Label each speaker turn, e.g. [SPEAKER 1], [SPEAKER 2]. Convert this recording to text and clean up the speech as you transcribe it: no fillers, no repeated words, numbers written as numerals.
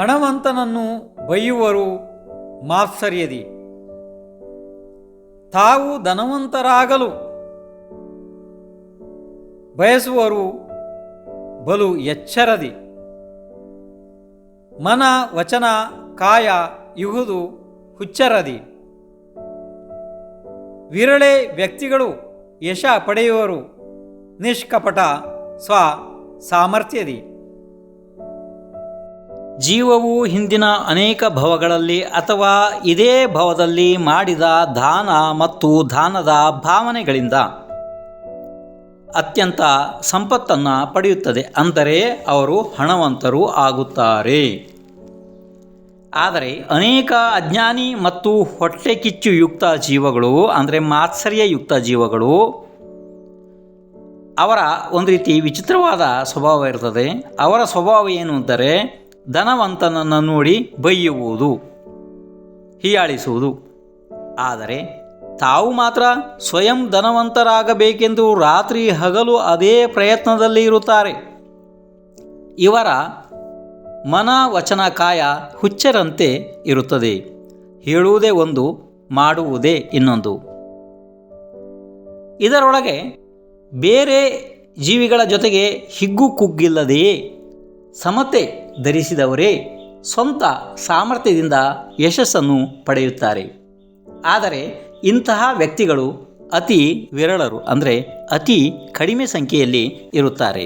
[SPEAKER 1] ಹಣವಂತನನ್ನು ಬೈಯುವರು ಮಾತ್ಸರ್ಯದಿ, ತಾವು ಧನವಂತರಾಗಲು ಬಯಸುವರು ಬಲು ಎಚ್ಚರದಿ. ಮನ ವಚನ ಕಾಯ ಇಹುದು ಹುಚ್ಚರದಿ. ವಿರಳೆ ವ್ಯಕ್ತಿಗಳು ಯಶ ಪಡೆಯುವರು ನಿಷ್ಕಪಟ ಸ್ವ ಸಾಮರ್ಥ್ಯದಿ. ಜೀವವು ಹಿಂದಿನ ಅನೇಕ ಭವಗಳಲ್ಲಿ ಅಥವಾ ಇದೇ ಭವದಲ್ಲಿ ಮಾಡಿದ ದಾನ ಮತ್ತು ದಾನದ ಭಾವನೆಗಳಿಂದ ಅತ್ಯಂತ ಸಂಪತ್ತನ್ನು ಪಡೆಯುತ್ತದೆ, ಅಂದರೆ ಅವರು ಹಣವಂತರು ಆಗುತ್ತಾರೆ. ಆದರೆ ಅನೇಕ ಅಜ್ಞಾನಿ ಮತ್ತು ಹೊಟ್ಟೆ ಕಿಚ್ಚು ಯುಕ್ತ ಜೀವಗಳು, ಅಂದರೆ ಮಾತ್ಸರ್ಯಯುಕ್ತ ಜೀವಗಳು, ಅವರ ಒಂದು ರೀತಿ ವಿಚಿತ್ರವಾದ ಸ್ವಭಾವ ಇರ್ತದೆ. ಅವರ ಸ್ವಭಾವ ಏನು ಅಂದರೆ ಧನವಂತನನ್ನು ನೋಡಿ ಬೈಯುವುದು, ಹೀಯಾಳಿಸುವುದು. ಆದರೆ ತಾವು ಮಾತ್ರ ಸ್ವಯಂ ಧನವಂತರಾಗಬೇಕೆಂದು ರಾತ್ರಿ ಹಗಲು ಅದೇ ಪ್ರಯತ್ನದಲ್ಲಿ ಇರುತ್ತಾರೆ. ಇವರ ಮನ ವಚನ ಕಾಯ ಹುಚ್ಚರಂತೆ ಇರುತ್ತದೆ. ಹೇಳುವುದೇ ಒಂದು, ಮಾಡುವುದೇ ಇನ್ನೊಂದು. ಇದರೊಳಗೆ ಬೇರೆ ಜೀವಿಗಳ ಜೊತೆಗೆ ಹಿಗ್ಗು ಕುಗ್ಗಿಲ್ಲದೆಯೇ ಸಮತೆ ಧರಿಸಿದವರೇ ಸ್ವಂತ ಸಾಮರ್ಥ್ಯದಿಂದ ಯಶಸ್ಸನ್ನು ಪಡೆಯುತ್ತಾರೆ. ಆದರೆ ಇಂತಹ ವ್ಯಕ್ತಿಗಳು ಅತಿ ವಿರಳರು, ಅಂದರೆ ಅತಿ ಕಡಿಮೆ ಸಂಖ್ಯೆಯಲ್ಲಿ ಇರುತ್ತಾರೆ.